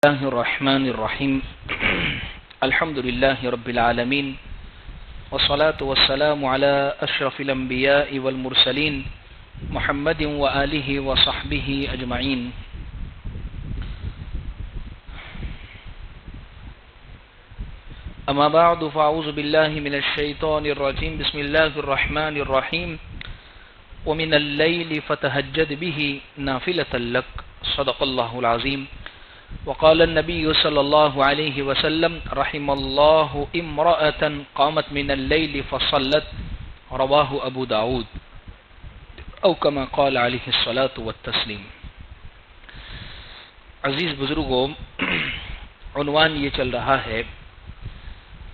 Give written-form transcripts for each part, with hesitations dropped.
الله الرحمن الرحيم الحمد لله رب العالمين والصلاة والسلام على أشرف الأنبياء والمرسلين محمد وآله وصحبه أجمعين. أما بعد فأعوذ بالله من الشيطان الرجيم. بسم الله الرحمن الرحيم. ومن الليل فتهجد به نافلة لك. صدق الله العظيم. وقال النبي صلى الله عليه وسلم رحم الله امرأة قامت من الليل فصلت. رواه ابو داود او كما قال عليه الصلاة والتسلیم. عزیز بزرگوں، عنوان یہ چل رہا ہے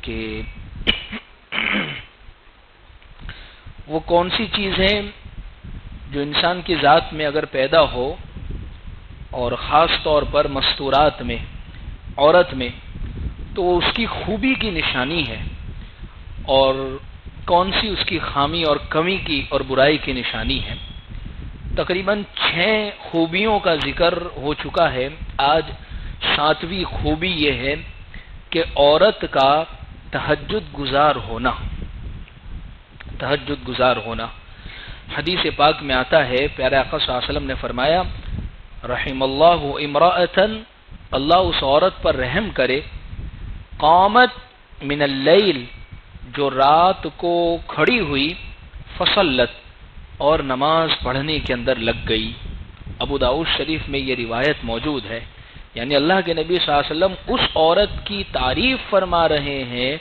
کہ وہ کون سی چیز ہے جو انسان کی ذات میں اگر پیدا ہو اور خاص طور پر مستورات میں، عورت میں، تو وہ اس کی خوبی کی نشانی ہے، اور کون سی اس کی خامی اور کمی کی اور برائی کی نشانی ہے. تقریباً 6 خوبیوں کا ذکر ہو چکا ہے. آج 7ویں خوبی یہ ہے کہ عورت کا تہجد گزار ہونا. تہجد گزار ہونا. حدیث پاک میں آتا ہے، پیارے آقا صلی اللہ علیہ وسلم نے فرمایا رحم اللہ امرأۃ، اللہ اس عورت پر رحم کرے، قامت من اللیل، جو رات کو کھڑی ہوئی، فصلت، اور نماز پڑھنے کے اندر لگ گئی. ابو داؤد شریف میں یہ روایت موجود ہے. یعنی اللہ کے نبی صلی اللہ علیہ وسلم اس عورت کی تعریف فرما رہے ہیں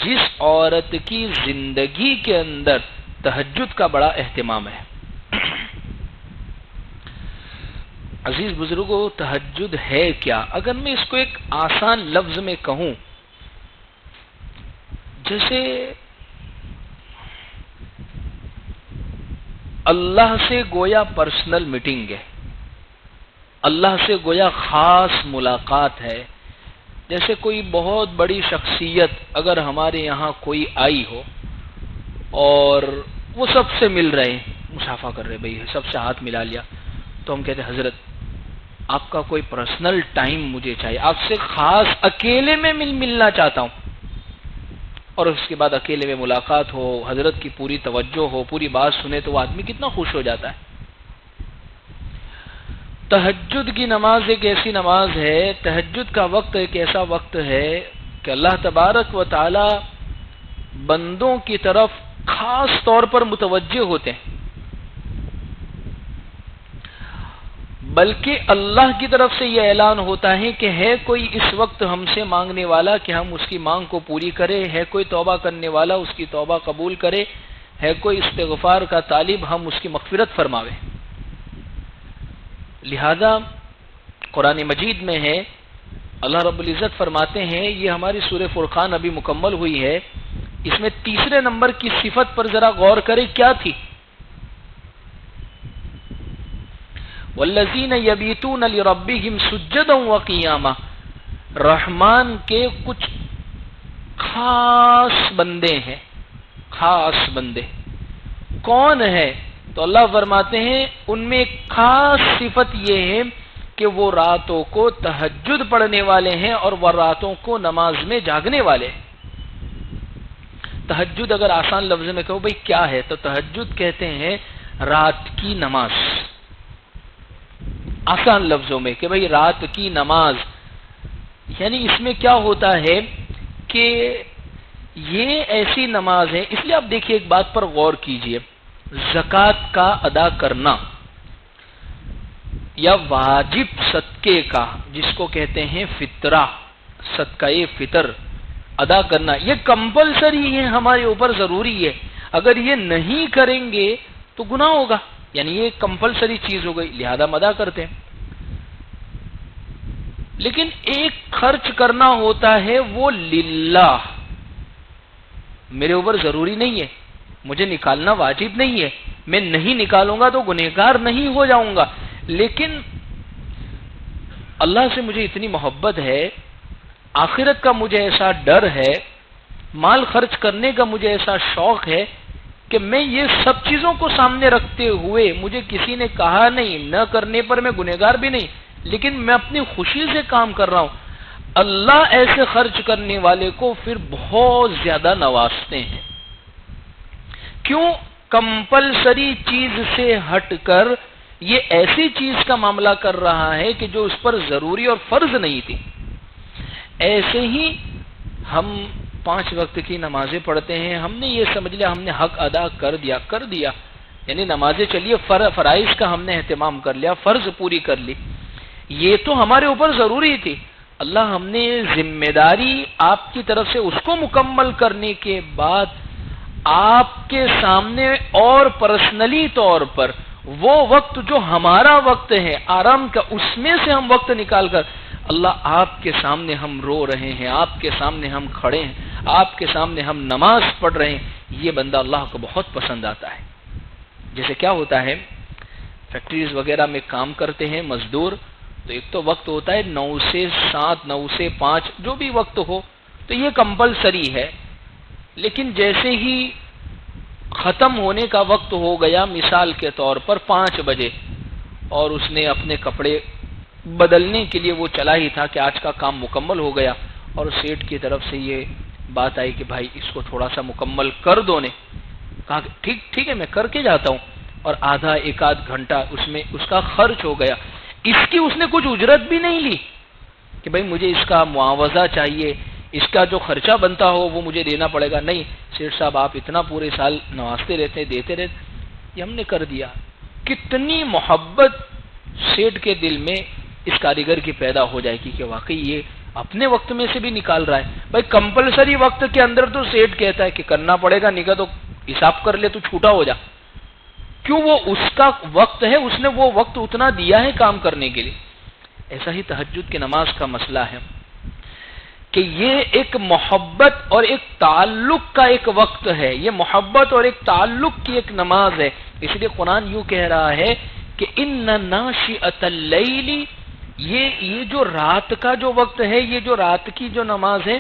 جس عورت کی زندگی کے اندر تہجد کا بڑا اہتمام ہے. عزیز بزرگوں، تہجد ہے کیا؟ اگر میں اس کو ایک آسان لفظ میں کہوں، جیسے اللہ سے گویا پرسنل میٹنگ ہے، اللہ سے گویا خاص ملاقات ہے. جیسے کوئی بہت بڑی شخصیت اگر ہمارے یہاں کوئی آئی ہو اور وہ سب سے مل رہے، مصافحہ کر رہے، بھائی سب سے ہاتھ ملا لیا، تو ہم کہتے ہیں حضرت آپ کا کوئی پرسنل ٹائم مجھے چاہیے، آپ سے خاص اکیلے میں ملنا چاہتا ہوں. اور اس کے بعد اکیلے میں ملاقات ہو، حضرت کی پوری توجہ ہو، پوری بات سنے، تو وہ آدمی کتنا خوش ہو جاتا ہے. تہجد کی نماز ایک ایسی نماز ہے، تہجد کا وقت ایک ایسا وقت ہے کہ اللہ تبارک و تعالی بندوں کی طرف خاص طور پر متوجہ ہوتے ہیں، بلکہ اللہ کی طرف سے یہ اعلان ہوتا ہے کہ ہے کوئی اس وقت ہم سے مانگنے والا کہ ہم اس کی مانگ کو پوری کرے، ہے کوئی توبہ کرنے والا اس کی توبہ قبول کرے، ہے کوئی استغفار کا طالب ہم اس کی مغفرت فرماوے. لہذا قرآن مجید میں ہے، اللہ رب العزت فرماتے ہیں، یہ ہماری سورہ فرقان ابھی مکمل ہوئی ہے، اس میں 3 نمبر کی صفت پر ذرا غور کریں کیا تھی. والذین یبیتون لربہم سجدا وقیاما. رحمان کے کچھ خاص بندے ہیں. خاص بندے کون ہے؟ تو اللہ فرماتے ہیں ان میں ایک خاص صفت یہ ہے کہ وہ راتوں کو تہجد پڑھنے والے ہیں اور وہ راتوں کو نماز میں جاگنے والے ہیں. تہجد اگر آسان لفظ میں کہو بھئی کیا ہے، تو تہجد کہتے ہیں رات کی نماز. آسان لفظوں میں کہ بھئی رات کی نماز، یعنی اس میں کیا ہوتا ہے کہ یہ ایسی نماز ہے. اس لیے آپ دیکھیے ایک بات پر غور کیجئے، زکوٰۃ کا ادا کرنا یا واجب صدقے کا، جس کو کہتے ہیں فطرہ، صدقہ فطر ادا کرنا، یہ کمپلسری ہے، ہمارے اوپر ضروری ہے. اگر یہ نہیں کریں گے تو گناہ ہوگا، یعنی یہ کمپلسری چیز ہو گئی، لہذا ہم ادا کرتے ہیں. لیکن ایک خرچ کرنا ہوتا ہے وہ للہ، میرے اوپر ضروری نہیں ہے، مجھے نکالنا واجب نہیں ہے، میں نہیں نکالوں گا تو گنہگار نہیں ہو جاؤں گا، لیکن اللہ سے مجھے اتنی محبت ہے، آخرت کا مجھے ایسا ڈر ہے، مال خرچ کرنے کا مجھے ایسا شوق ہے کہ میں یہ سب چیزوں کو سامنے رکھتے ہوئے، مجھے کسی نے کہا نہیں، نہ کرنے پر میں گنہگار بھی نہیں، لیکن میں اپنی خوشی سے کام کر رہا ہوں. اللہ ایسے خرچ کرنے والے کو پھر بہت زیادہ نوازتے ہیں. کیوں؟ کمپلسری چیز سے ہٹ کر یہ ایسی چیز کا معاملہ کر رہا ہے کہ جو اس پر ضروری اور فرض نہیں تھی. ایسے ہی ہم 5 وقت کی نمازیں پڑھتے ہیں، ہم نے یہ سمجھ لیا ہم نے حق ادا کر دیا، یعنی نمازیں چلیے فرائض کا ہم نے اہتمام کر لیا، فرض پوری کر لی، یہ تو ہمارے اوپر ضروری تھی. اللہ ہم نے ذمہ داری آپ کی طرف سے اس کو مکمل کرنے کے بعد آپ کے سامنے اور پرسنلی طور پر وہ وقت جو ہمارا وقت ہے آرام کا، اس میں سے ہم وقت نکال کر اللہ آپ کے سامنے ہم رو رہے ہیں، آپ کے سامنے ہم کھڑے ہیں، آپ کے سامنے ہم نماز پڑھ رہے ہیں، یہ بندہ اللہ کو بہت پسند آتا ہے. جیسے کیا ہوتا ہے، فیکٹریز وغیرہ میں کام کرتے ہیں مزدور، تو ایک تو وقت ہوتا ہے 9 سے 7، 9 سے 5، جو بھی وقت ہو تو یہ کمپلسری ہے. لیکن جیسے ہی ختم ہونے کا وقت ہو گیا، مثال کے طور پر 5 بجے، اور اس نے اپنے کپڑے بدلنے کے لیے وہ چلا ہی تھا کہ آج کا کام مکمل ہو گیا، اور سیٹ کی طرف سے یہ بات آئی کہ بھائی اس کو تھوڑا سا مکمل کر دو. نے کہا ٹھیک ہے میں کر کے جاتا ہوں، اور آدھا 1 آدھ گھنٹہ اس میں اس کا خرچ ہو گیا. اس نے کچھ اجرت بھی نہیں لی کہ بھائی مجھے اس کا معاوضہ چاہیے، اس کا جو خرچہ بنتا ہو وہ مجھے دینا پڑے گا. نہیں، سیٹ صاحب آپ اتنا پورے سال نوازتے رہتے ہیں، دیتے رہتے، یہ ہم نے کر دیا. کتنی محبت سیٹ کے دل میں اس کاریگر کی پیدا ہو جائے گی کہ واقعی یہ اپنے وقت میں سے بھی نکال رہا ہے. بھائی کمپلسری وقت کے اندر تو سیٹ کہتا ہے کہ کرنا پڑے گا، نگاہ تو حساب کر لے تو چھوٹا ہو جا. کیوں؟ وہ اس کا وقت ہے، اس نے وہ وقت اتنا دیا ہے کام کرنے کے لیے. ایسا ہی تہجد کی نماز کا مسئلہ ہے کہ یہ ایک محبت اور ایک تعلق کا ایک وقت ہے، یہ محبت اور ایک تعلق کی ایک نماز ہے. اس لیے قرآن یوں کہہ رہا ہے کہ ان ناشئۃ اللیل، یہ جو رات کا جو وقت ہے، یہ جو رات کی جو نماز ہے،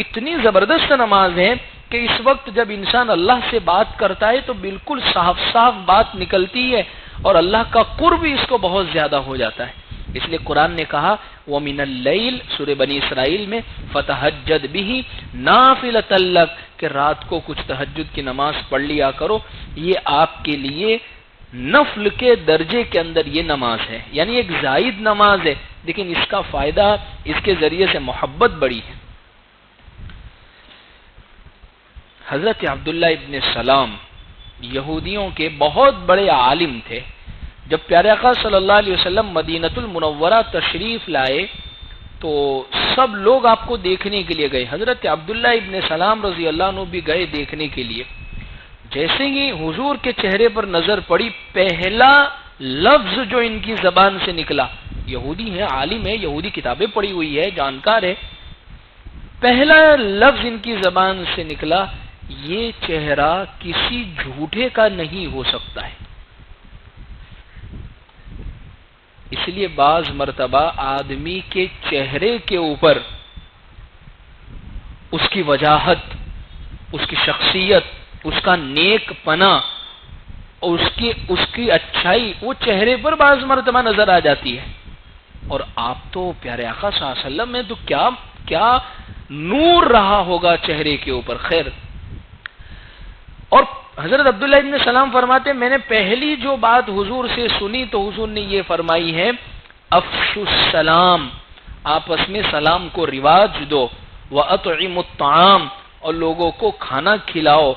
اتنی زبردست نماز ہے کہ اس وقت جب انسان اللہ سے بات کرتا ہے تو بالکل صاف صاف بات نکلتی ہے، اور اللہ کا قرب اس کو بہت زیادہ ہو جاتا ہے. اس لیے قرآن نے کہا وَمِنَ اللَّيْلِ، سورہ بنی اسرائیل میں، فَتَہَجَّدْ بِهِ نَافِلَةً لَكَ، کہ رات کو کچھ تہجد کی نماز پڑھ لیا کرو، یہ آپ کے لیے نفل کے درجے کے اندر یہ نماز ہے، یعنی ایک زائد نماز ہے، لیکن اس کا فائدہ اس کے ذریعے سے محبت بڑی ہے. حضرت عبداللہ ابن سلام یہودیوں کے بہت بڑے عالم تھے. جب پیارے آقا صلی اللہ علیہ وسلم مدینۃ المنورہ تشریف لائے تو سب لوگ آپ کو دیکھنے کے لیے گئے. حضرت عبداللہ ابن سلام رضی اللہ عنہ بھی گئے دیکھنے کے لیے. جیسے ہی حضور کے چہرے پر نظر پڑی، پہلا لفظ جو ان کی زبان سے نکلا، یہودی ہے، عالم ہے، یہودی کتابیں پڑھی ہوئی ہے، جانکار ہے، پہلا لفظ ان کی زبان سے نکلا، یہ چہرہ کسی جھوٹے کا نہیں ہو سکتا ہے. اس لیے بعض مرتبہ آدمی کے چہرے کے اوپر اس کی وجاہت، اس کی شخصیت، اس کا نیک پنا، اس کی اچھائی وہ چہرے پر بعض مرتبہ نظر آ جاتی ہے. اور آپ تو پیارے آقا صلی اللہ علیہ وسلم میں تو کیا نور رہا ہوگا چہرے کے اوپر. خیر، اور حضرت عبداللہ ابن سلام فرماتے ہیں میں نے پہلی جو بات حضور سے سنی تو حضور نے یہ فرمائی ہے افشوا السلام، آپس میں سلام کو رواج دو، وَأَطْعِمُوا الطَّعَامَ، اور لوگوں کو کھانا کھلاؤ،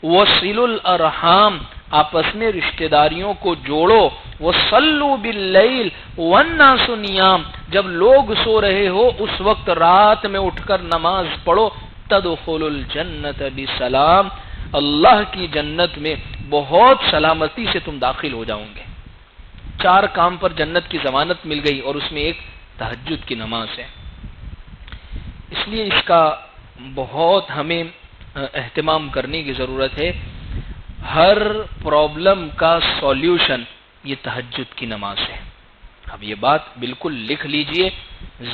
وَصِلُوا الْأَرْحَامَ، آپس میں رشتہ داریوں کو جوڑو، وَصَلُّوا بِاللَّيْلِ وَالنَّاسُ نِيَامٌ، جب لوگ سو رہے ہو اس وقت رات میں اٹھ کر نماز پڑھو، تَدْخُلُوا الْجَنَّةَ بِسَلَامٍ، اللہ کی جنت میں بہت سلامتی سے تم داخل ہو جاؤں گے. 4 کام پر جنت کی ضمانت مل گئی، اور اس میں ایک تہجد کی نماز ہے. اس لیے اس کا بہت ہمیں اہتمام کرنے کی ضرورت ہے. ہر پرابلم کا سولیوشن یہ تہجد کی نماز ہے. اب یہ بات بالکل لکھ لیجئے،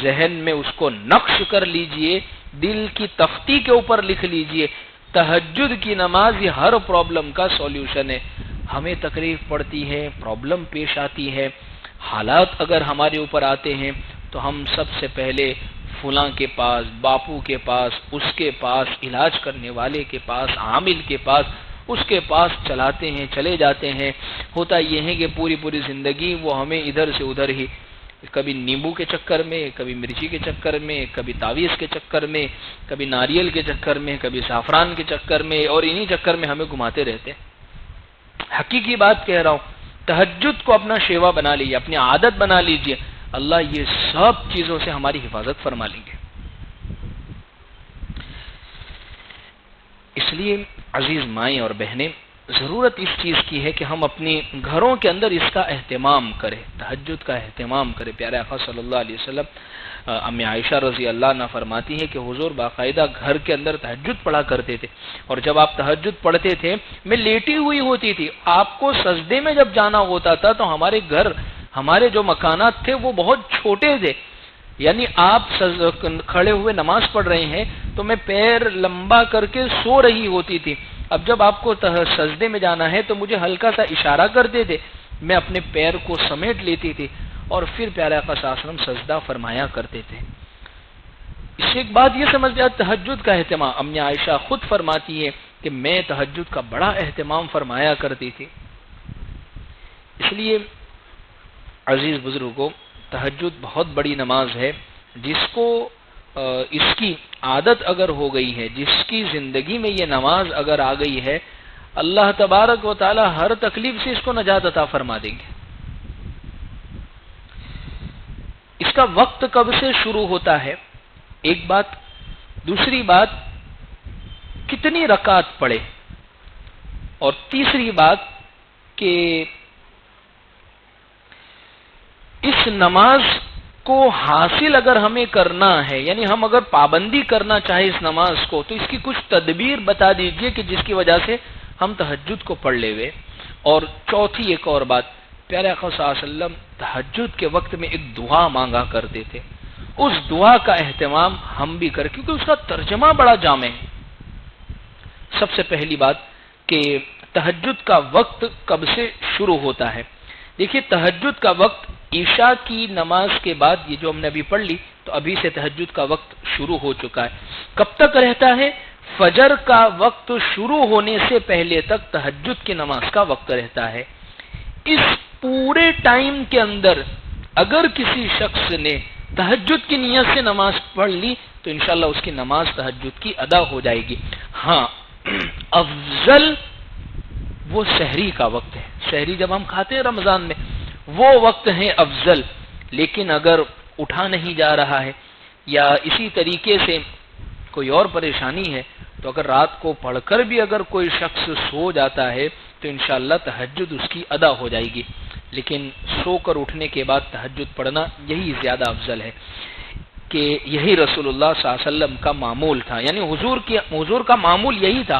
ذہن میں اس کو نقش کر لیجئے، دل کی تختی کے اوپر لکھ لیجئے، تہجد کی نماز یہ ہر پرابلم کا سولیوشن ہے. ہمیں تکلیف پڑتی ہے، پرابلم پیش آتی ہے، حالات اگر ہمارے اوپر آتے ہیں تو ہم سب سے پہلے فلاں کے پاس، باپو کے پاس، اس کے پاس، علاج کرنے والے کے پاس، عامل کے پاس، اس کے پاس چلے جاتے ہیں۔ ہوتا یہ ہے کہ پوری زندگی وہ ہمیں ادھر سے ادھر ہی، کبھی نیمبو کے چکر میں، کبھی مرچی کے چکر میں، کبھی تعویذ کے چکر میں، کبھی ناریل کے چکر میں، کبھی زعفران کے چکر میں، اور انہی چکر میں ہمیں گھماتے رہتے ہیں۔ حقیقی بات کہہ رہا ہوں، تہجد کو اپنا شیوا بنا لیجیے، اپنی عادت بنا لیجیے، اللہ یہ سب چیزوں سے ہماری حفاظت فرما لیں گے۔ اس لیے عزیز مائیں اور بہنیں، ضرورت اس چیز کی ہے کہ ہم اپنے گھروں کے اندر اس کا اہتمام کریں، تہجد کا اہتمام کریں۔ پیارے آقا صلی اللہ علیہ وسلم، امی عائشہ رضی اللہ عنہا فرماتی ہیں کہ حضور باقاعدہ گھر کے اندر تہجد پڑھا کرتے تھے، اور جب آپ تہجد پڑھتے تھے میں لیٹی ہوئی ہوتی تھی، آپ کو سجدے میں جب جانا ہوتا تھا تو ہمارے گھر، ہمارے جو مکانات تھے وہ بہت چھوٹے تھے، یعنی آپ کھڑے ہوئے نماز پڑھ رہے ہیں تو میں پیر لمبا کر کے سو رہی ہوتی تھی، اب جب آپ کو سجدے میں جانا ہے تو مجھے ہلکا سا اشارہ کرتے تھے، میں اپنے پیر کو سمیٹ لیتی تھی اور پھر پیارے آقا صلی اللہ علیہ وسلم سجدہ فرمایا کرتے تھے۔ اس سے ایک بات یہ سمجھ گیا تہجد کا اہتمام، امی عائشہ خود فرماتی ہے کہ میں تہجد کا بڑا اہتمام فرمایا کرتی تھی۔ اس لیے عزیز بزرگوں، تہجد بہت بڑی نماز ہے، جس کو اس کی عادت اگر ہو گئی ہے، جس کی زندگی میں یہ نماز اگر آ گئی ہے، اللہ تبارک و تعالی ہر تکلیف سے اس کو نجات عطا فرما دیں گے۔ اس کا وقت کب سے شروع ہوتا ہے، ایک بات، دوسری بات کتنی رکعت پڑھے، اور تیسری بات کہ اس نماز کو حاصل اگر ہمیں کرنا ہے، یعنی ہم اگر پابندی کرنا چاہے اس نماز کو، تو اس کی کچھ تدبیر بتا دیجئے کہ جس کی وجہ سے ہم تہجد کو پڑھ لے ہوئے۔ اور چوتھی ایک اور بات، پیارے آقا صلی اللہ علیہ وسلم تہجد کے وقت میں ایک دعا مانگا کرتے تھے، اس دعا کا اہتمام ہم بھی کریں، کیونکہ اس کا ترجمہ بڑا جامع ہے۔ سب سے پہلی بات کہ تہجد کا وقت کب سے شروع ہوتا ہے۔ دیکھیے تہجد کا وقت عشاء کی نماز کے بعد، یہ جو ہم نے ابھی پڑھ لی، تو ابھی سے تہجد کا وقت شروع ہو چکا ہے۔ کب تک رہتا ہے؟ فجر کا وقت شروع ہونے سے پہلے تک تہجد کی نماز کا وقت رہتا ہے۔ اس پورے ٹائم کے اندر اگر کسی شخص نے تہجد کی نیت سے نماز پڑھ لی تو انشاءاللہ اس کی نماز تہجد کی ادا ہو جائے گی۔ ہاں، افضل وہ سحری کا وقت ہے، سحری جب ہم کھاتے ہیں رمضان میں، وہ وقت ہے افضل۔ لیکن اگر اٹھا نہیں جا رہا ہے یا اسی طریقے سے کوئی اور پریشانی ہے تو اگر رات کو پڑھ کر بھی اگر کوئی شخص سو جاتا ہے تو انشاءاللہ تہجد اس کی ادا ہو جائے گی، لیکن سو کر اٹھنے کے بعد تہجد پڑھنا یہی زیادہ افضل ہے، کہ یہی رسول اللہ صلی اللہ علیہ وسلم کا معمول تھا، یعنی حضور کا معمول یہی تھا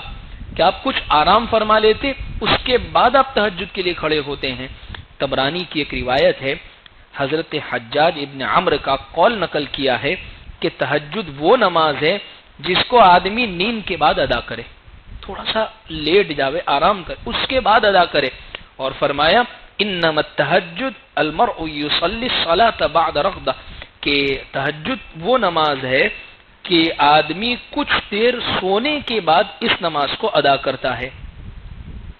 کہ آپ کچھ آرام فرما لیتے، اس کے بعد آپ تہجد کے لیے کھڑے ہوتے ہیں۔ طبرانی کی ایک روایت ہے، حضرت حجاج ابن عمرو کا قول نقل کیا ہے کہ تہجد وہ نماز ہے جس کو آدمی نیند کے بعد ادا کرے، تھوڑا سا لیٹ جاوے، آرام کرے، اس کے بعد ادا کرے، اور فرمایا انما التہجد المرء یصلی الصلاۃ بعد رغدہ، کہ تہجد وہ نماز ہے کہ آدمی کچھ دیر سونے کے بعد اس نماز کو ادا کرتا ہے،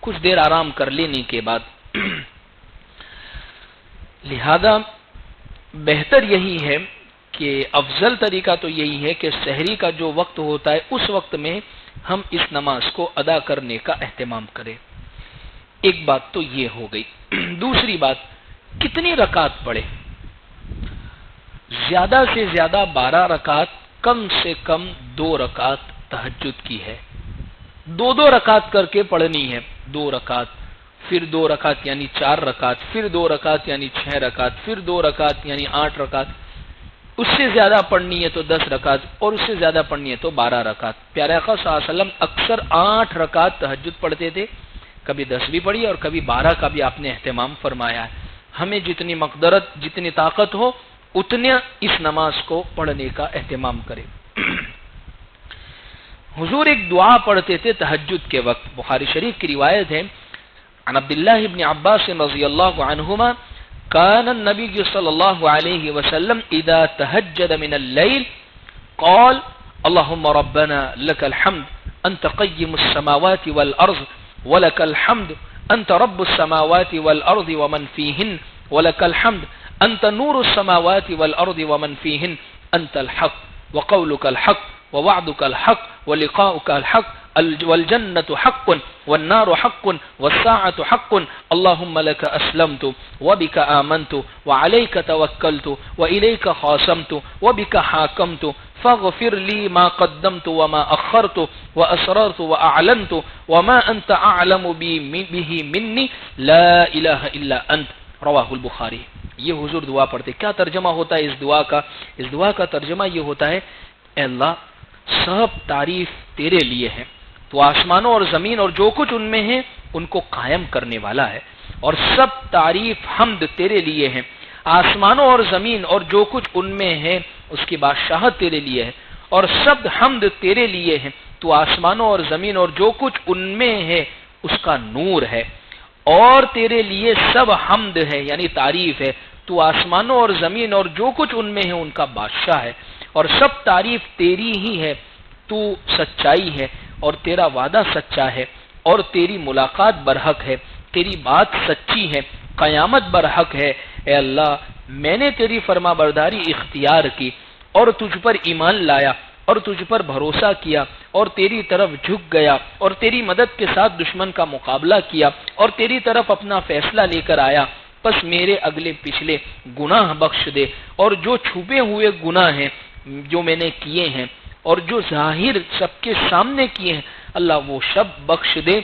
کچھ دیر آرام کر لینے کے بعد۔ لہذا بہتر یہی ہے کہ افضل طریقہ تو یہی ہے کہ سحری کا جو وقت ہوتا ہے اس وقت میں ہم اس نماز کو ادا کرنے کا اہتمام کریں۔ ایک بات تو یہ ہو گئی۔ دوسری بات، کتنی رکعت پڑھے؟ زیادہ سے زیادہ 12 رکعت، کم سے کم 2 رکعت تہجد کی ہے، 2 رکعت کر کے پڑھنی ہے، 2 رکعت، پھر 2 رکعت یعنی 4 رکعت، پھر 2 رکعت یعنی 6 رکعت، پھر 2 رکعت یعنی 8 رکعت، اس سے زیادہ پڑھنی ہے تو 10 رکعت، اور اس سے زیادہ پڑھنی ہے تو 12 رکعت۔ پیارے آقا صلی اللہ علیہ وسلم اکثر 8 رکعت تہجد پڑھتے تھے، کبھی 10 بھی پڑھی اور کبھی 12 کا بھی آپ نے اہتمام فرمایا ہے۔ ہمیں جتنی مقدرت، جتنی طاقت ہو اتنے اس نماز کو پڑھنے کا اہتمام کریں۔ حضور ایک دعا پڑھتے تھے تہجد کے وقت، بخاری شریف کی روایت ہے، عن عبداللہ ابن عباس رضی اللہ عنہما كان النبي صلى الله عليه وسلم إذا تهجد من الليل قال اللهم ربنا لك الحمد أنت قيم السماوات والأرض ولك الحمد أنت رب السماوات والأرض ومن فيهن ولك الحمد أنت نور السماوات والأرض ومن فيهن أنت الحق وقولك الحق ووعدك الحق ولقاؤك الحق والجنة حق والنار حق والساعة حق اللهم لك أسلمت وبك آمنت وعليك توكلت وإليك خاصمت وبك حاكمت فاغفر لي ما قدمت وما أخرت وأسررت وأعلنت وما أنت أعلم به مني لا إله إلا أنت رواہ البخاری. یہ حضور دعا پڑھتے. کیا ترجمہ ہوتا ہے اس دعا کا؟ اس دعا کا ترجمہ یہ ہوتا ہے اے اللہ سب تعریف تیرے لیے ہے، تو آسمانوں اور زمین اور جو کچھ ان میں ہے ان کو قائم کرنے والا ہے، اور سب تعریف حمد تیرے لیے ہے. آسمانوں اور زمین اور جو کچھ ان میں ہے اس کی بادشاہت تیرے لیے ہے، اور سب حمد تیرے لیے ہے. تو آسمانوں اور زمین اور جو کچھ ان میں ہے اس کا نور ہے، اور تیرے لیے سب حمد ہے یعنی تعریف ہے. تو آسمانوں اور زمین اور جو کچھ ان میں ہے ان کا بادشاہ ہے، اور سب تعریف تیری ہی ہے. تو سچائی ہے اور تیرا وعدہ سچا ہے، اور تیری ملاقات برحق ہے، تیری بات سچی ہے، قیامت برحق ہے. اے اللہ میں نے تیری فرما برداری اختیار کی اور تجھ پر ایمان لایا اور تجھ پر بھروسہ کیا اور تیری طرف جھک گیا اور تیری مدد کے ساتھ دشمن کا مقابلہ کیا اور تیری طرف اپنا فیصلہ لے کر آیا. پس میرے اگلے پچھلے گناہ بخش دے، اور جو چھپے ہوئے گناہ ہیں جو میں نے کیے ہیں اور جو ظاہر سب کے سامنے کیے ہیں اللہ وہ سب بخش دے.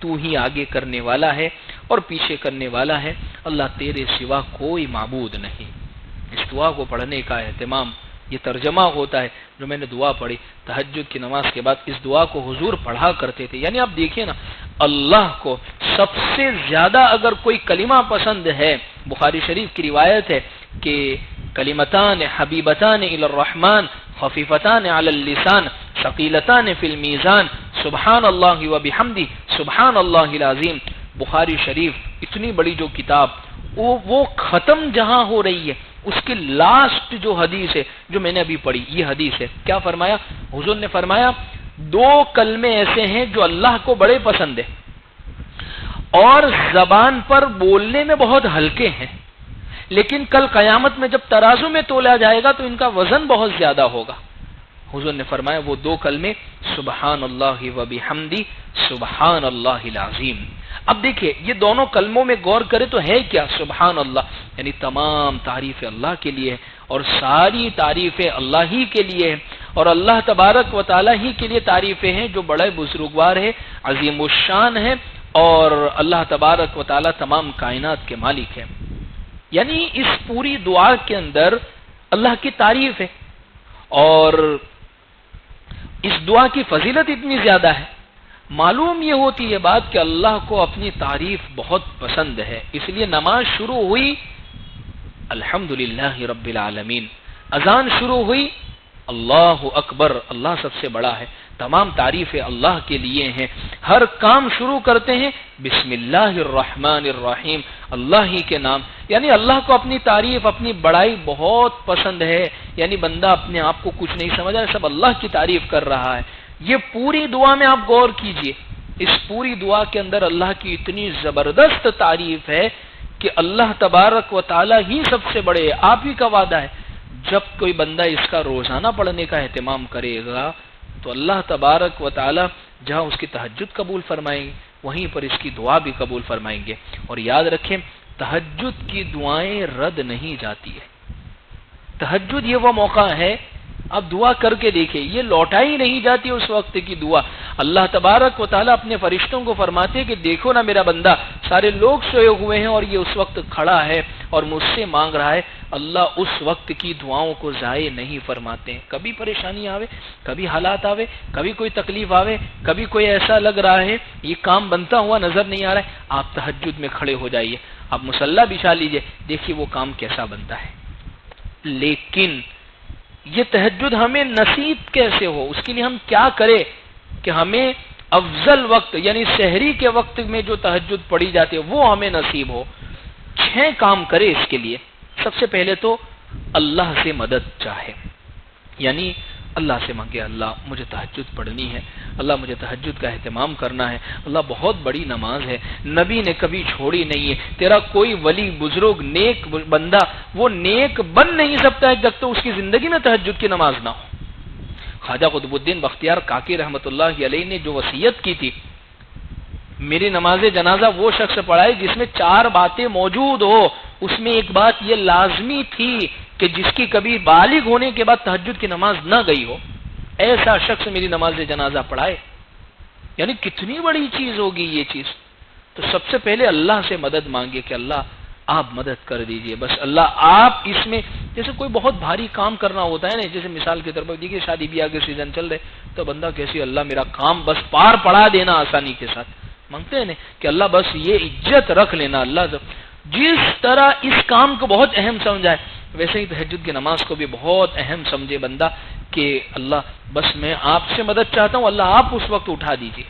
تو ہی آگے کرنے والا ہے اور پیچھے کرنے والا ہے، اللہ تیرے سوا کوئی معبود نہیں. اس دعا کو پڑھنے کا اہتمام یہ ترجمہ ہوتا ہے جو میں نے دعا پڑھی تہجد کی نماز کے بعد. اس دعا کو حضور پڑھا کرتے تھے. یعنی آپ دیکھیں نا، اللہ کو سب سے زیادہ اگر کوئی کلمہ پسند ہے، بخاری شریف کی روایت ہے کہ کلمتان حبیبتان الی الرحمن خفیفتان علی اللسان ثقیلتان فی المیزان سبحان اللہ و بحمدہ سبحان اللہ العظیم. بخاری شریف اتنی بڑی جو کتاب وہ ختم جہاں ہو رہی ہے، اس کی لاسٹ جو حدیث ہے جو میں نے ابھی پڑھی یہ حدیث ہے. کیا فرمایا حضور نے؟ فرمایا دو کلمے ایسے ہیں جو اللہ کو بڑے پسند ہے اور زبان پر بولنے میں بہت ہلکے ہیں، لیکن کل قیامت میں جب ترازو میں تولا جائے گا تو ان کا وزن بہت زیادہ ہوگا. حضور نے فرمایا وہ دو کلمے سبحان اللہ و بحمدی سبحان اللہ العظیم. اب دیکھیں یہ دونوں کلموں میں غور کرے تو ہے کیا؟ سبحان اللہ یعنی تمام تعریفیں اللہ کے لیے ہیں اور ساری تعریفیں اللہ ہی کے لیے ہیں، اور اللہ تبارک و تعالی ہی کے لیے تعریفیں ہیں جو بڑے بزرگوار ہے، عظیم الشان ہے، اور اللہ تبارک و تعالی تمام کائنات کے مالک ہے. یعنی اس پوری دعا کے اندر اللہ کی تعریف ہے، اور اس دعا کی فضیلت اتنی زیادہ ہے. معلوم یہ ہوتی ہے بات کہ اللہ کو اپنی تعریف بہت پسند ہے. اس لیے نماز شروع ہوئی الحمدللہ رب العالمین، اذان شروع ہوئی اللہ اکبر اللہ سب سے بڑا ہے، تمام تعریفیں اللہ کے لیے ہیں. ہر کام شروع کرتے ہیں بسم اللہ الرحمن الرحیم اللہ ہی کے نام. یعنی اللہ کو اپنی تعریف اپنی بڑائی بہت پسند ہے. یعنی بندہ اپنے آپ کو کچھ نہیں سمجھ رہا، سب اللہ کی تعریف کر رہا ہے. یہ پوری دعا میں آپ غور کیجئے، اس پوری دعا کے اندر اللہ کی اتنی زبردست تعریف ہے کہ اللہ تبارک و تعالی ہی سب سے بڑے ہے. آپ ہی کا وعدہ ہے جب کوئی بندہ اس کا روزانہ پڑھنے کا اہتمام کرے گا تو اللہ تبارک و تعالی جہاں اس کی تہجد قبول فرمائیں گے وہیں پر اس کی دعا بھی قبول فرمائیں گے. اور یاد رکھیں تہجد کی دعائیں رد نہیں جاتی ہے. تہجد یہ وہ موقع ہے اب دعا کر کے دیکھیں یہ لوٹائی نہیں جاتی اس وقت کی دعا. اللہ تبارک و تعالیٰ اپنے فرشتوں کو فرماتے ہیں کہ دیکھو نا میرا بندہ سارے لوگ سوئے ہوئے ہیں اور یہ اس وقت کھڑا ہے اور مجھ سے مانگ رہا ہے. اللہ اس وقت کی دعاؤں کو ضائع نہیں فرماتے ہیں. کبھی پریشانی آوے، کبھی حالات آوے، کبھی کوئی تکلیف آوے، کبھی کوئی ایسا لگ رہا ہے یہ کام بنتا ہوا نظر نہیں آ رہا ہے، آپ تہجد میں کھڑے ہو جائیے، آپ مصلی بچھا لیجئے، دیکھیے وہ کام کیسا بنتا ہے. لیکن یہ تہجد ہمیں نصیب کیسے ہو، اس کے لیے ہم کیا کریں کہ ہمیں افضل وقت یعنی سحری کے وقت میں جو تہجد پڑھی جاتی ہے وہ ہمیں نصیب ہو. 6 کام کرے اس کے لیے. سب سے پہلے تو اللہ سے مدد چاہے، یعنی اللہ سے مانگے اللہ مجھے تہجد پڑھنی ہے، اللہ مجھے تہجد کا اہتمام کرنا ہے، اللہ بہت بڑی نماز ہے، نبی نے کبھی چھوڑی نہیں ہے، تیرا کوئی ولی بزرگ نیک بندہ وہ نیک بن نہیں سکتا ہے جب تک اس کی زندگی میں تہجد کی نماز نہ ہو. خواجہ قطب الدین بختیار کاکی رحمۃ اللہ علیہ نے جو وصیت کی تھی، میری نماز جنازہ وہ شخص پڑھائے جس میں 4 باتیں موجود ہو. اس میں ایک بات یہ لازمی تھی کہ جس کی کبھی بالغ ہونے کے بعد تہجد کی نماز نہ گئی ہو، ایسا شخص میری نماز جنازہ پڑھائے. یعنی کتنی بڑی چیز ہوگی یہ چیز. تو سب سے پہلے اللہ سے مدد مانگے کہ اللہ آپ مدد کر دیجئے، بس اللہ آپ اس میں، جیسے کوئی بہت بھاری کام کرنا ہوتا ہے نا، جیسے مثال کے طور پر دیکھیے شادی بیاہ کے سیزن چل رہے تو بندہ کیسی اللہ میرا کام بس پار پڑا دینا آسانی کے ساتھ مانگتے ہیں نا کہ اللہ بس یہ عزت رکھ لینا. اللہ جس طرح اس کام کو بہت اہم سمجھا ہے ویسے ہی تہجد کی نماز کو بھی بہت اہم سمجھے بندہ کہ اللہ بس میں آپ سے مدد چاہتا ہوں، اللہ آپ اس وقت اٹھا دیجئے.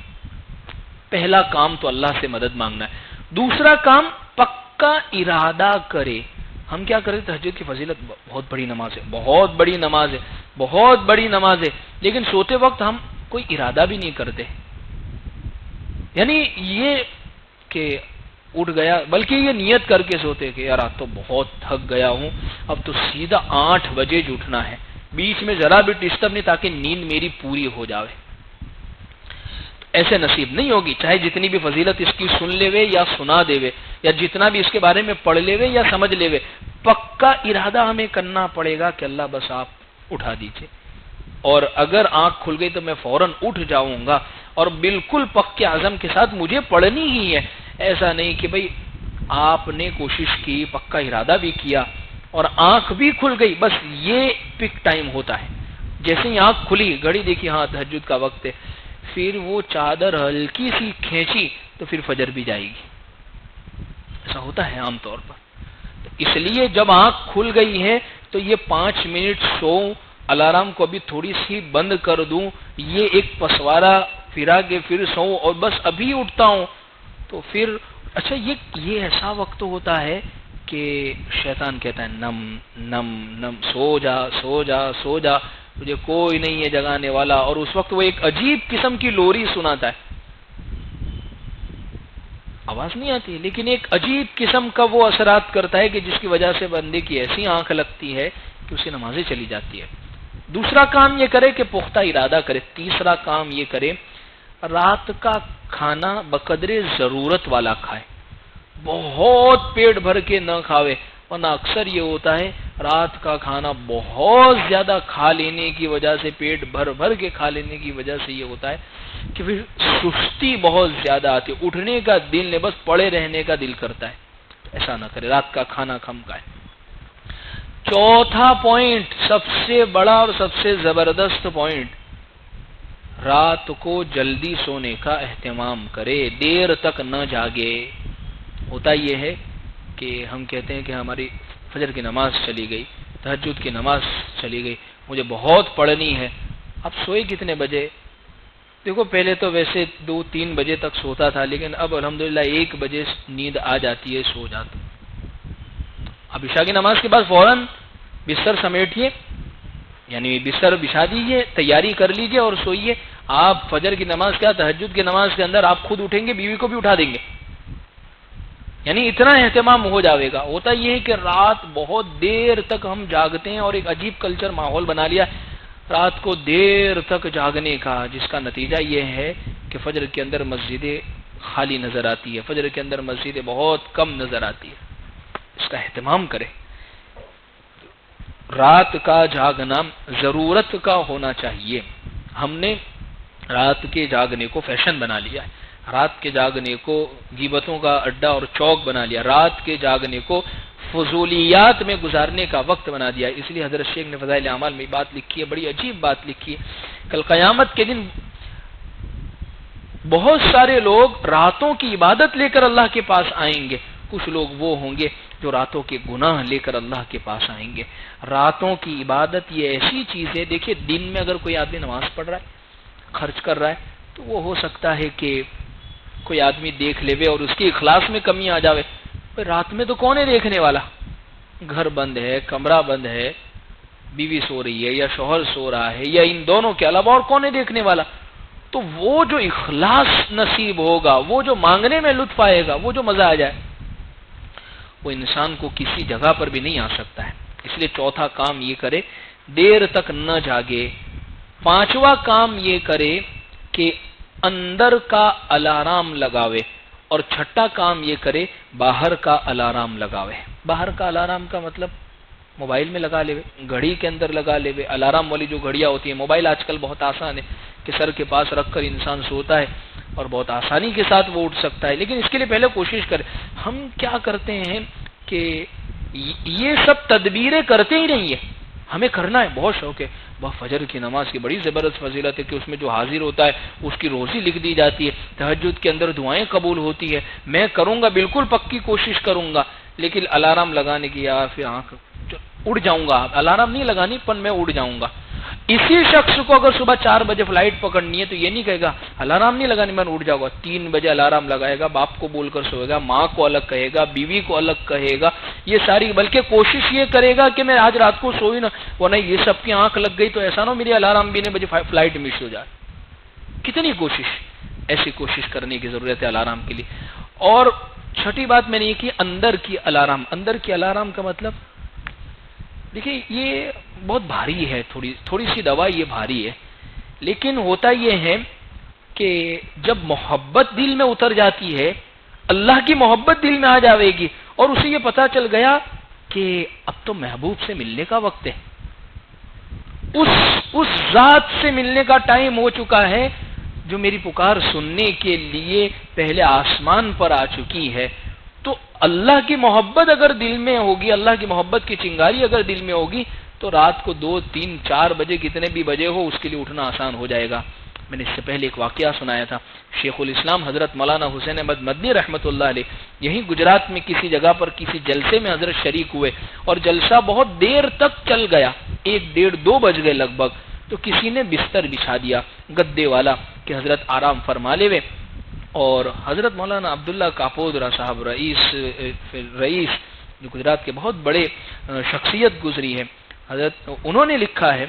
پہلا کام تو اللہ سے مدد مانگنا ہے. دوسرا کام پکا ارادہ کرے. ہم کیا کریں، تہجد کی فضیلت بہت بڑی نماز ہے، بہت بڑی نماز ہے، بہت بڑی نماز ہے، لیکن سوتے وقت ہم کوئی ارادہ بھی نہیں کرتے. یعنی یہ کہ اٹھ گیا، بلکہ یہ نیت کر کے سوتے کہ یار آج تو بہت تھک گیا ہوں، اب تو سیدھا 8 بجے اٹھنا ہے، بیچ میں ذرا بھی ڈسٹرب نہیں تاکہ نیند میری پوری ہو جاوے. ایسے نصیب نہیں ہوگی، چاہے جتنی بھی فضیلت اس کی سن لے وے یا سنا دے وے یا جتنا بھی اس کے بارے میں پڑھ لے وے یا سمجھ لے وے، پکا ارادہ ہمیں کرنا پڑے گا کہ اللہ بس آپ اٹھا دیجئے. اور اگر آنکھ کھل گئی تو میں فوراً اٹھ جاؤں گا اور بالکل پکے عزم کے ساتھ مجھے پڑھنی ہی ہے. ایسا نہیں کہ بھئی آپ نے کوشش کی، پکا ارادہ بھی کیا اور آنکھ بھی کھل گئی، بس یہ پک ٹائم ہوتا ہے. جیسے ہی آنکھ کھلی، گھڑی دیکھی، ہاں تہجد کا وقت ہے، پھر وہ چادر ہلکی سی کھینچی تو پھر فجر بھی جائے گی. ایسا ہوتا ہے عام طور پر. تو اس لیے جب آنکھ کھل گئی ہے تو یہ 5 منٹ سوؤں، الارم کو ابھی تھوڑی سی بند کر دوں، یہ ایک پسوارا پھرا کے پھر سوؤں اور بس ابھی اٹھتا ہوں، تو پھر اچھا یہ ایسا وقت ہوتا ہے کہ شیطان کہتا ہے نم نم نم، سو جا سو جا سو جا، مجھے کوئی نہیں ہے جگانے والا. اور اس وقت وہ ایک عجیب قسم کی لوری سناتا ہے، آواز نہیں آتی لیکن ایک عجیب قسم کا وہ اثرات کرتا ہے کہ جس کی وجہ سے بندے کی ایسی آنکھ لگتی ہے کہ اسے نمازیں چلی جاتی ہے. دوسرا کام یہ کرے کہ پختہ ارادہ کرے. تیسرا کام یہ کرے رات کا کھانا بقدر ضرورت والا کھائے، بہت پیٹ بھر کے نہ کھاوے، ورنہ اکثر یہ ہوتا ہے رات کا کھانا بہت زیادہ کھا لینے کی وجہ سے، پیٹ بھر بھر کے کھا لینے کی وجہ سے یہ ہوتا ہے کہ پھر سستی بہت زیادہ آتی ہے، اٹھنے کا دل نہیں، بس پڑے رہنے کا دل کرتا ہے. ایسا نہ کرے، رات کا کھانا کم کھائے. چوتھا پوائنٹ، سب سے بڑا اور سب سے زبردست پوائنٹ، رات کو جلدی سونے کا اہتمام کرے، دیر تک نہ جاگے. ہوتا یہ ہے کہ ہم کہتے ہیں کہ ہماری فجر کی نماز چلی گئی، تہجد کی نماز چلی گئی، مجھے بہت پڑھنی ہے. اب سوئے کتنے بجے؟ دیکھو پہلے تو ویسے 2-3 بجے تک سوتا تھا، لیکن اب الحمدللہ 1 بجے نیند آ جاتی ہے، سو جاتا. اب عشاء کی نماز کے بعد فوراً بستر سمیٹیے، یعنی بستر بچھا دیجیے، تیاری کر لیجیے اور سوئیے. آپ فجر کی نماز کیا تہجد کی نماز کے اندر آپ خود اٹھیں گے، بیوی کو بھی اٹھا دیں گے، یعنی اتنا اہتمام ہو جاوے گا. ہوتا یہ ہے کہ رات بہت دیر تک ہم جاگتے ہیں اور ایک عجیب کلچر ماحول بنا لیا رات کو دیر تک جاگنے کا، جس کا نتیجہ یہ ہے کہ فجر کے اندر مسجدیں خالی نظر آتی ہے، فجر کے اندر مسجدیں بہت کم نظر آتی ہے. اس کا اہتمام کرے. رات کا جاگنا ضرورت کا ہونا چاہیے. ہم نے رات کے جاگنے کو فیشن بنا لیا ہے، رات کے جاگنے کو غیبتوں کا اڈا اور چوک بنا لیا، رات کے جاگنے کو فضولیات میں گزارنے کا وقت بنا دیا. اس لیے حضرت شیخ نے فضائل اعمال میں بات لکھی ہے، بڑی عجیب بات لکھی ہے. کل قیامت کے دن بہت سارے لوگ راتوں کی عبادت لے کر اللہ کے پاس آئیں گے. کچھ لوگ وہ ہوں گے جو راتوں کے گناہ لے کر اللہ کے پاس آئیں گے. راتوں کی عبادت یہ ایسی چیز ہے، دیکھیے دن میں اگر کوئی آدمی نماز پڑھ رہا ہے، خرچ کر رہا ہے، تو وہ ہو سکتا ہے کہ کوئی آدمی دیکھ لے اور اس کے اخلاص میں کمی آ جاوے، رات میں تو کون ہے دیکھنے والا؟ گھر بند ہے، کمرہ بند ہے، بیوی سو رہی ہے یا شوہر سو رہا ہے یا ان دونوں کے علاوہ اور کون ہے دیکھنے والا؟ تو وہ جو اخلاص نصیب ہوگا، وہ جو مانگنے میں لطف آئے گا، وہ جو مزہ آ جائے، وہ انسان کو کسی جگہ پر بھی نہیں آ سکتا ہے۔ اس لیے چوتھا کام یہ کرے دیر تک نہ جاگے، پانچواں کام یہ کرے کہ اندر کا الارم لگاوے، اور چھٹا کام یہ کرے باہر کا الارم لگاوے۔ باہر کا الارم کا مطلب موبائل میں لگا لے، گھڑی کے اندر لگا لے، الارم والی جو گھڑیاں ہوتی ہیں، موبائل آج کل بہت آسان ہے کہ سر کے پاس رکھ کر انسان سوتا ہے اور بہت آسانی کے ساتھ وہ اٹھ سکتا ہے، لیکن اس کے لیے پہلے کوشش کرے۔ ہم کیا کرتے ہیں کہ یہ سب تدبیریں کرتے ہی نہیں ہیں، ہمیں کرنا ہے، بہت شوق ہے، وہ فجر کی نماز کی بڑی زبردست فضیلت ہے کہ اس میں جو حاضر ہوتا ہے اس کی روزی لکھ دی جاتی ہے، تہجد کے اندر دعائیں قبول ہوتی ہے، میں کروں گا، بالکل پکی کوشش کروں گا، لیکن الارم لگانے کی یار پھر آنکھ اڑ جاؤں گا، الارم نہیں لگانی پن میں اڑ جاؤں گا۔ اسی شخص کو اگر صبح 4 بجے فلائٹ پکڑنی ہے تو یہ نہیں کہے گا الارم نہیں لگانی میں اٹھ جاؤں گا، 3 بجے الارم لگائے گا، باپ کو بول کر سوئے گا، ماں کو الگ کہے گا، بیوی کو الگ کہے گا، یہ ساری، بلکہ کوشش یہ کرے گا کہ میں آج رات کو سوئی نہ، ورنہ یہ سب کی آنکھ لگ گئی تو ایسا نہ میری الارم بھی 9 بجے فلائٹ مس ہو جائے۔ کتنی کوشش، ایسی کوشش کرنے کی ضرورت ہے الارم کے لیے۔ اور چھٹی بات میں نے یہ کی اندر کی الارم۔ اندر کی الارم کا مطلب دیکھیے یہ بہت بھاری ہے، تھوڑی سی دوا یہ بھاری ہے، لیکن ہوتا یہ ہے کہ جب محبت دل میں اتر جاتی ہے، اللہ کی محبت دل میں آ جاوے گی اور اسے یہ پتا چل گیا کہ اب تو محبوب سے ملنے کا وقت ہے، اس ذات سے ملنے کا ٹائم ہو چکا ہے جو میری پکار سننے کے لیے پہلے آسمان پر آ چکی ہے، تو اللہ کی محبت اگر دل میں ہوگی، اللہ کی محبت کی چنگاری اگر دل میں ہوگی تو رات کو 2, 3, 4 بجے کتنے بھی بجے ہو اس کے لیے اٹھنا آسان ہو جائے گا۔ میں نے اس سے پہلے ایک واقعہ سنایا تھا، شیخ الاسلام حضرت مولانا حسین احمد مدنی رحمۃ اللہ علیہ یہیں گجرات میں کسی جگہ پر کسی جلسے میں حضرت شریک ہوئے اور جلسہ بہت دیر تک چل گیا، 1, 1:30, 2 بج گئے لگ بھگ، تو کسی نے بستر بچھا دیا گدے والا کہ حضرت آرام فرما لے، اور حضرت مولانا عبداللہ کاپودرا صاحب رئیس جو گجرات کے بہت بڑے شخصیت گزری ہے، حضرت انہوں نے لکھا ہے،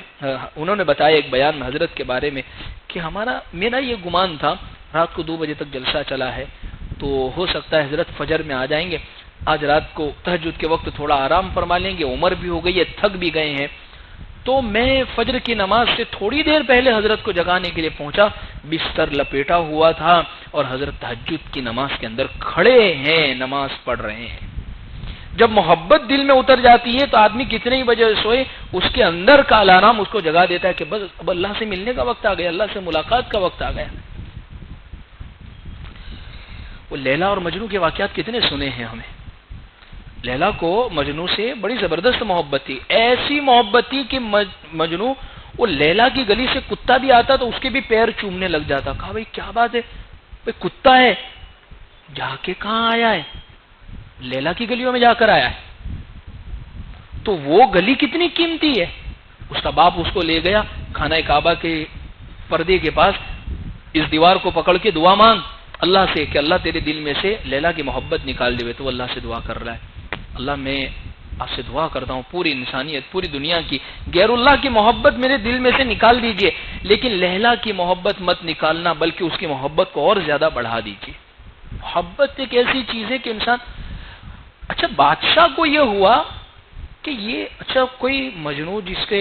انہوں نے بتایا ایک بیان میں حضرت کے بارے میں کہ میرا یہ گمان تھا رات کو 2 بجے تک جلسہ چلا ہے تو ہو سکتا ہے حضرت فجر میں آ جائیں گے، آج رات کو تہجد کے وقت تھوڑا آرام فرما لیں گے، عمر بھی ہو گئی ہے، تھک بھی گئے ہیں، تو میں فجر کی نماز سے تھوڑی دیر پہلے حضرت کو جگانے کے لیے پہنچا، بستر لپیٹا ہوا تھا اور حضرت تہجد کی نماز کے اندر کھڑے ہیں، نماز پڑھ رہے ہیں۔ جب محبت دل میں اتر جاتی ہے تو آدمی کتنے ہی بجے سوئے، اس کے اندر کا الارم اس کو جگا دیتا ہے کہ بس اب اللہ سے ملنے کا وقت آ گیا، اللہ سے ملاقات کا وقت آ گیا۔ وہ لیلا اور مجنو کے واقعات کتنے سنے ہیں ہمیں۔ لیلا کو مجنو سے بڑی زبردست محبت تھی، ایسی محبت تھی کہ مجنو وہ لیلا کی گلی سے کتا بھی آتا تو اس کے بھی پیر چومنے لگ جاتا۔ کہا بھائی کیا بات ہے، بھائی کتا ہے جا کے کہاں آیا ہے، لیلا کی گلیوں میں جا کر آیا ہے، تو وہ گلی کتنی قیمتی ہے۔ اس کا باپ اس کو لے گیا خانہ کعبہ کے پردے کے پاس، اس دیوار کو پکڑ کے دعا مانگ اللہ سے کہ اللہ تیرے دل میں سے لیلا کی محبت نکال دے، تو اللہ سے دعا کر رہا ہے، اللہ میں آپ سے دعا کرتا ہوں پوری انسانیت، پوری دنیا کی غیر اللہ کی محبت میرے دل میں سے نکال دیجئے، لیکن لیلا کی محبت مت نکالنا بلکہ اس کی محبت کو اور زیادہ بڑھا دیجئے۔ محبت ایک ایسی چیز ہے کہ انسان، اچھا بادشاہ کو یہ ہوا کہ یہ اچھا کوئی مجنو جس کے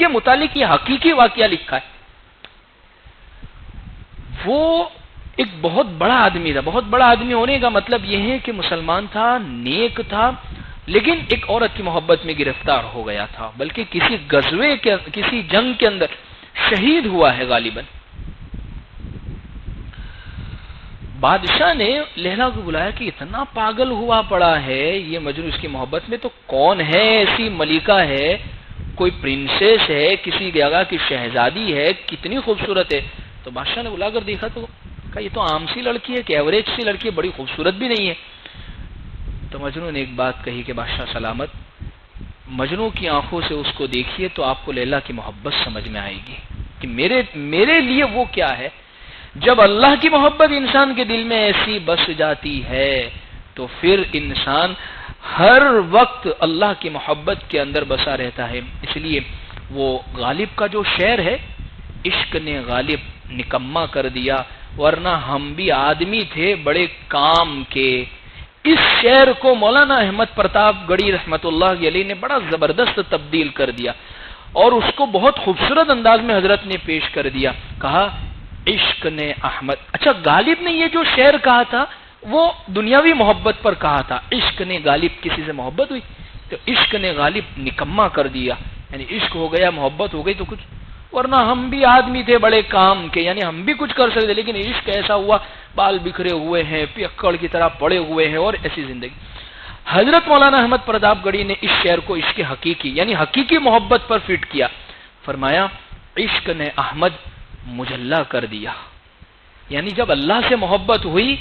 متعلق یہ حقیقی واقعہ لکھا ہے، وہ ایک بہت بڑا آدمی تھا۔ بہت بڑا آدمی ہونے کا مطلب یہ ہے کہ مسلمان تھا، نیک تھا، لیکن ایک عورت کی محبت میں گرفتار ہو گیا تھا، بلکہ کسی غزوے کے کسی جنگ کے اندر شہید ہوا ہے غالباً۔ بادشاہ نے لیلا کو بلایا کہ اتنا پاگل ہوا پڑا ہے یہ مجنو اس کی محبت میں، تو کون ہے ایسی ملکہ ہے، کوئی پرنسس ہے، کسی جگہ کی شہزادی ہے، کتنی خوبصورت ہے۔ تو بادشاہ نے بلا کر دیکھا تو کہا یہ تو عام سی لڑکی ہے کہ ایوریج سی لڑکی ہے، بڑی خوبصورت بھی نہیں ہے۔ تو مجنو نے ایک بات کہی کہ بادشاہ سلامت، مجنو کی آنکھوں سے اس کو دیکھیے تو آپ کو لیلا کی محبت سمجھ میں آئے گی کہ میرے لیے وہ کیا ہے۔ جب اللہ کی محبت انسان کے دل میں ایسی بس جاتی ہے تو پھر انسان ہر وقت اللہ کی محبت کے اندر بسا رہتا ہے. اس لیے وہ غالب کا جو شعر ہے، عشق نے غالب نکما کر دیا ورنہ ہم بھی آدمی تھے بڑے کام کے. اس شعر کو مولانا احمد پرتاپ گڑھی رحمت اللہ علیہ نے بڑا زبردست تبدیل کر دیا اور اس کو بہت خوبصورت انداز میں حضرت نے پیش کر دیا. کہا عشق نے احمد، اچھا غالب نے یہ جو شعر کہا تھا وہ دنیاوی محبت پر کہا تھا. عشق نے غالب، کسی سے محبت ہوئی تو عشق نے غالب نکما کر دیا، یعنی عشق ہو گیا، محبت ہو گئی تو کچھ، ورنہ ہم بھی آدمی تھے بڑے کام کے، یعنی ہم بھی کچھ کر سکتے لیکن عشق ایسا ہوا بال بکھرے ہوئے ہیں، پیکڑ کی طرح پڑے ہوئے ہیں اور ایسی زندگی. حضرت مولانا احمد پرتاپ گڑھی نے اس شعر کو عشق حقیقی یعنی حقیقی محبت پر فٹ کیا. فرمایا عشق نے احمد مجلا کر دیا، یعنی جب اللہ سے محبت ہوئی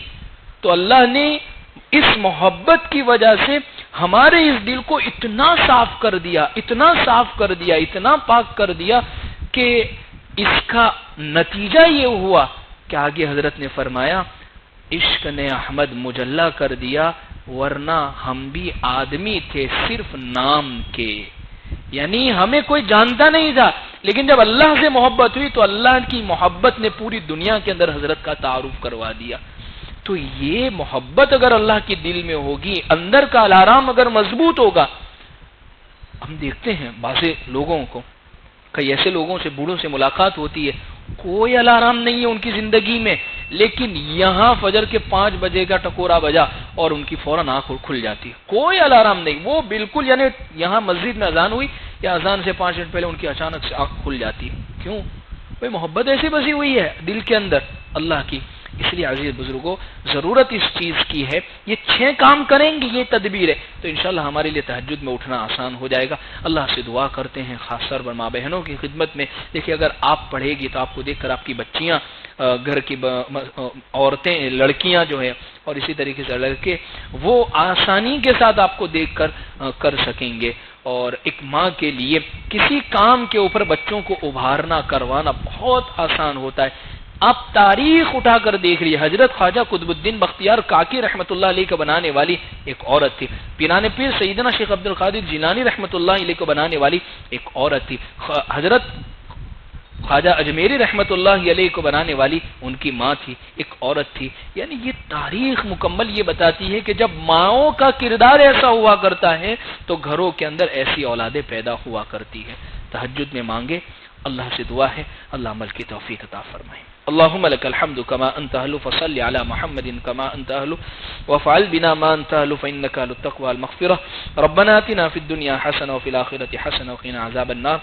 تو اللہ نے اس محبت کی وجہ سے ہمارے اس دل کو اتنا صاف کر دیا، اتنا صاف کر دیا، اتنا پاک کر دیا کہ اس کا نتیجہ یہ ہوا کہ آگے حضرت نے فرمایا عشق نے احمد مجلا کر دیا ورنہ ہم بھی آدمی تھے صرف نام کے، یعنی ہمیں کوئی جانتا نہیں تھا لیکن جب اللہ سے محبت ہوئی تو اللہ کی محبت نے پوری دنیا کے اندر حضرت کا تعارف کروا دیا. تو یہ محبت اگر اللہ کے دل میں ہوگی، اندر کا الارام اگر مضبوط ہوگا. ہم دیکھتے ہیں بعض لوگوں کو، کئی ایسے لوگوں سے بوڑھوں سے ملاقات ہوتی ہے، کوئی الارام نہیں ہے ان کی زندگی میں، لیکن یہاں فجر کے 5 بجے کا ٹکورا بجا اور ان کی فوراً آنکھ کھل جاتی ہے، کوئی الارام نہیں، وہ بالکل یعنی یہاں مسجد میں اذان ہوئی یا اذان سے 5 منٹ پہلے ان کی اچانک سے آنکھ کھل جاتی ہے. کیوں؟ کوئی محبت ایسی بسی ہوئی ہے دل کے اندر اللہ کی. اس لیے عزیز بزرگوں ضرورت اس چیز کی ہے، یہ 6 کام کریں گے، یہ تدبیر ہے تو انشاءاللہ ہمارے لیے تہجد میں اٹھنا آسان ہو جائے گا. اللہ سے دعا کرتے ہیں خاص طور پر ماں بہنوں کی خدمت میں. دیکھیے اگر آپ پڑھے گی تو آپ کو دیکھ کر آپ کی بچیاں، گھر کی عورتیں، لڑکیاں جو ہیں اور اسی طریقے سے لڑکے وہ آسانی کے ساتھ آپ کو دیکھ کر کر سکیں گے. اور ایک ماں کے لیے کسی کام کے اوپر بچوں کو ابھارنا کروانا بہت آسان ہوتا ہے. آپ تاریخ اٹھا کر دیکھ لیے، حضرت خواجہ قطب الدین بختیار کاکی رحمت اللہ علیہ کو بنانے والی ایک عورت تھی، پیرانے پیر سیدنا شیخ عبد القادر جیلانی رحمت اللہ علیہ کو بنانے والی ایک عورت تھی، حضرت خواجہ اجمیری رحمت اللہ علیہ کو بنانے والی ان کی ماں تھی، ایک عورت تھی. یعنی یہ تاریخ مکمل یہ بتاتی ہے کہ جب ماؤں کا کردار ایسا ہوا کرتا ہے تو گھروں کے اندر ایسی اولادیں پیدا ہوا کرتی ہے. تہجد میں مانگے، اللہ سے دعا ہے اللہ عمل کی توفیق عطا فرمائے. اللهم لك الحمد كما أنت أهل فصل على محمد كما أنت أهل وافعل بنا ما أنت أهل فإنك أهل التقوى والمغفرة. ربنا آتنا في الدنيا حسنة وفي الآخرة حسنة وقنا عذاب النار.